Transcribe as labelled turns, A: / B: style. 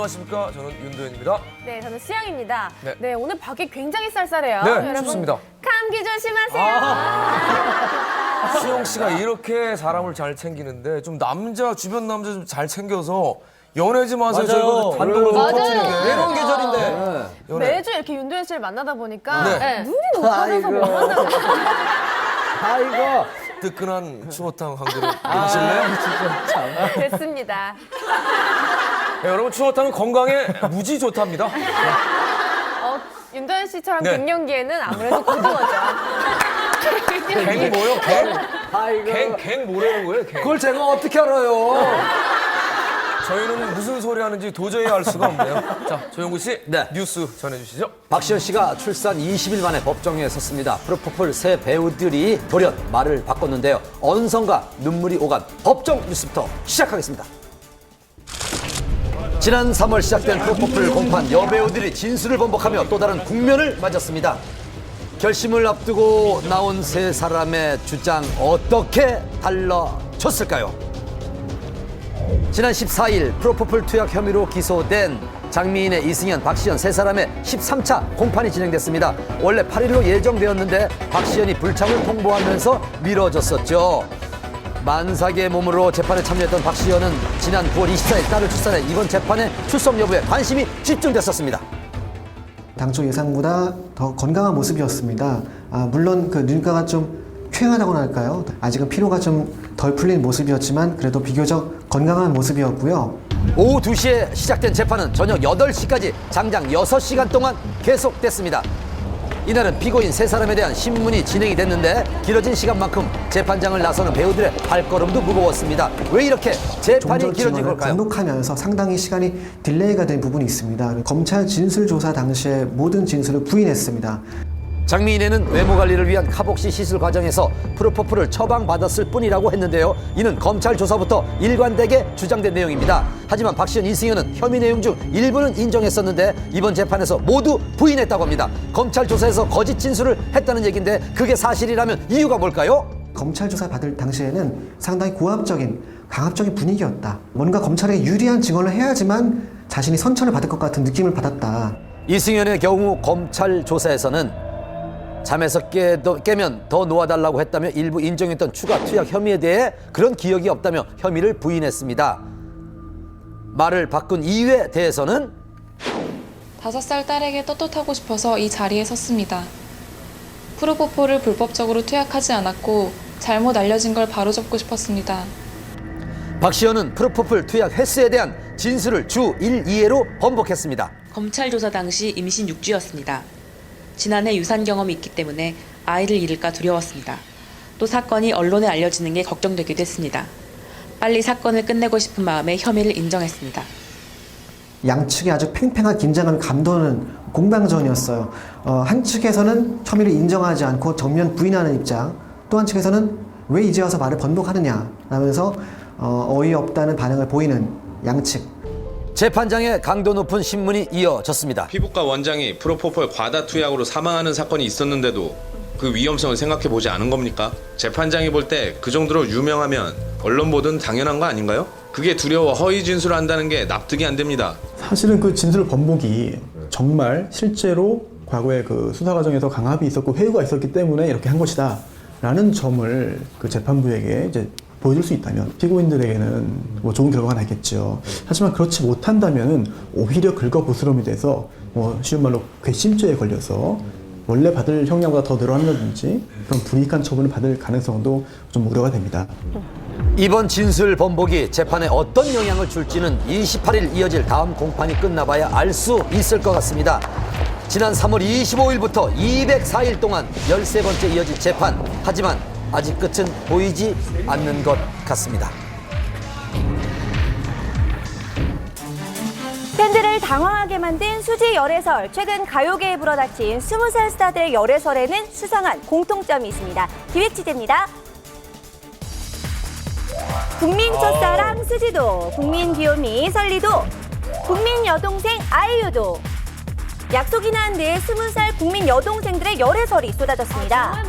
A: 안녕하십니까. 저는 윤도현입니다.
B: 네, 저는 수영입니다.
A: 네.
B: 네, 오늘 밖에 굉장히 쌀쌀해요.
A: 네,
B: 여러분,
A: 좋습니다.
B: 감기 조심하세요.
A: 수영 씨가 이렇게 사람을 잘 챙기는데 좀 주변 남자 좀 잘 챙겨서 연애 좀 하세요. 저희가 단독으로 좀 터뜨리게.
C: 이런 계절인데.
A: 연애.
B: 매주 이렇게 윤도현 씨를 만나다 보니까
A: 네.
B: 눈이 높아져서 뭐 한다고.
C: 아이고.
A: 뜨끈한 추어탕 한 그릇 드실래요?
B: 됐습니다.
A: 네, 여러분 추어탕은 건강에 무지 좋답니다.
B: 윤도현 씨처럼
A: 네.
B: 갱년기에는 아무래도 고등어죠.
A: 갱 뭐요? 갱?
C: 아이고.
A: 갱 뭐라는 거예요? 갱.
C: 그걸 제가 어떻게 알아요?
A: 저희는 무슨 소리 하는지 도저히 알 수가 없네요. 자, 조영구 씨,
C: 네.
A: 뉴스 전해주시죠.
C: 박시현 씨가 출산 20일 만에 법정에 섰습니다. 프로포폴 새 배우들이 돌연 말을 바꿨는데요. 언성과 눈물이 오간 법정 뉴스부터 시작하겠습니다. 지난 3월 시작된 프로포폴 공판 여배우들이 진술을 번복하며 또 다른 국면을 맞았습니다. 결심을 앞두고 나온 세 사람의 주장 어떻게 달라졌을까요? 지난 14일 프로포폴 투약 혐의로 기소된 장미인의 이승현, 박시현 세 사람의 13차 공판이 진행됐습니다. 원래 8일로 예정되었는데 박시현이 불참을 통보하면서 미뤄졌었죠. 만삭의 몸으로 재판에 참여했던 박시현은 지난 9월 24일 딸을 출산해 이번 재판의 출석 여부에 관심이 집중됐었습니다.
D: 당초 예상보다 더 건강한 모습이었습니다. 물론 그 눈가가 좀 쾌하다고나 할까요? 아직은 피로가 좀 덜 풀린 모습이었지만 그래도 비교적 건강한 모습이었고요.
C: 오후 2시에 시작된 재판은 저녁 8시까지 장장 6시간 동안 계속됐습니다. 이날은 피고인 세 사람에 대한 신문이 진행이 됐는데 길어진 시간만큼 재판장을 나서는 배우들의 발걸음도 무거웠습니다. 왜 이렇게 재판이
D: 종전
C: 길어진
D: 증언을
C: 걸까요?
D: 번복하면서 상당히 시간이 딜레이가 된 부분이 있습니다. 검찰 진술조사 당시에 모든 진술을 부인했습니다.
C: 장미인에는 외모 관리를 위한 카복시 시술 과정에서 프로포폴을 처방받았을 뿐이라고 했는데요. 이는 검찰 조사부터 일관되게 주장된 내용입니다. 하지만 박시현, 이승현은 혐의 내용 중 일부는 인정했었는데 이번 재판에서 모두 부인했다고 합니다. 검찰 조사에서 거짓 진술을 했다는 얘기인데 그게 사실이라면 이유가 뭘까요?
D: 검찰 조사 받을 당시에는 상당히 고압적인 강압적인 분위기였다. 뭔가 검찰에 유리한 증언을 해야지만 자신이 선처를 받을 것 같은 느낌을 받았다.
C: 이승현의 경우 검찰 조사에서는 잠에서 깨면 더 놓아달라고 했다며 일부 인정했던 추가 투약 혐의에 대해 그런 기억이 없다며 혐의를 부인했습니다. 말을 바꾼 이유에 대해서는
E: 5살 딸에게 떳떳하고 싶어서 이 자리에 섰습니다. 프로포폴을 불법적으로 투약하지 않았고 잘못 알려진 걸 바로잡고 싶었습니다.
C: 박시현은 프로포폴 투약 횟수에 대한 진술을 주 1, 2회로 번복했습니다.
F: 검찰 조사 당시 임신 6주였습니다. 지난해 유산 경험이 있기 때문에 아이를 잃을까 두려웠습니다. 또 사건이 언론에 알려지는 게 걱정되기도 했습니다. 빨리 사건을 끝내고 싶은 마음에 혐의를 인정했습니다.
D: 양측의 아주 팽팽한 긴장을 감도는 공방전이었어요. 한 측에서는 혐의를 인정하지 않고 정면 부인하는 입장, 또 한 측에서는 왜 이제 와서 말을 번복하느냐 라면서 어이없다는 반응을 보이는 양측.
C: 재판장의 강도 높은 신문이 이어졌습니다.
G: 피부과 원장이 프로포폴 과다 투약으로 사망하는 사건이 있었는데도 그 위험성을 생각해 보지 않은 겁니까? 재판장이 볼 때 그 정도로 유명하면 언론 보도는 당연한 거 아닌가요? 그게 두려워 허위 진술을 한다는 게 납득이 안 됩니다.
H: 사실은 그 진술 번복이 정말 실제로 과거에 그 수사 과정에서 강압이 있었고 회유가 있었기 때문에 이렇게 한 것이다 라는 점을 그 재판부에게 이제 보여줄 수 있다면 피고인들에게는 뭐 좋은 결과가 나겠죠. 하지만 그렇지 못한다면은 오히려 긁어부스럼이 돼서 쉬운 말로 괘씸죄에 걸려서 원래 받을 형량보다 더 늘어난다든지 그런 불이익한 처분을 받을 가능성도 좀 우려가 됩니다.
C: 이번 진술 번복이 재판에 어떤 영향을 줄지는 28일 이어질 다음 공판이 끝나봐야 알 수 있을 것 같습니다. 지난 3월 25일부터 204일 동안 13번째 이어진 재판. 하지만 아직 끝은 보이지 않는 것 같습니다.
I: 팬들을 당황하게 만든 수지 열애설. 최근 가요계에 불어닥친 20살 스타들의 열애설에는 수상한 공통점이 있습니다. 기획 취재입니다. 국민 첫사랑 수지도, 국민 귀요미 설리도, 국민 여동생 아이유도. 약속이나 한 듯 20살 국민 여동생들의 열애설이 쏟아졌습니다.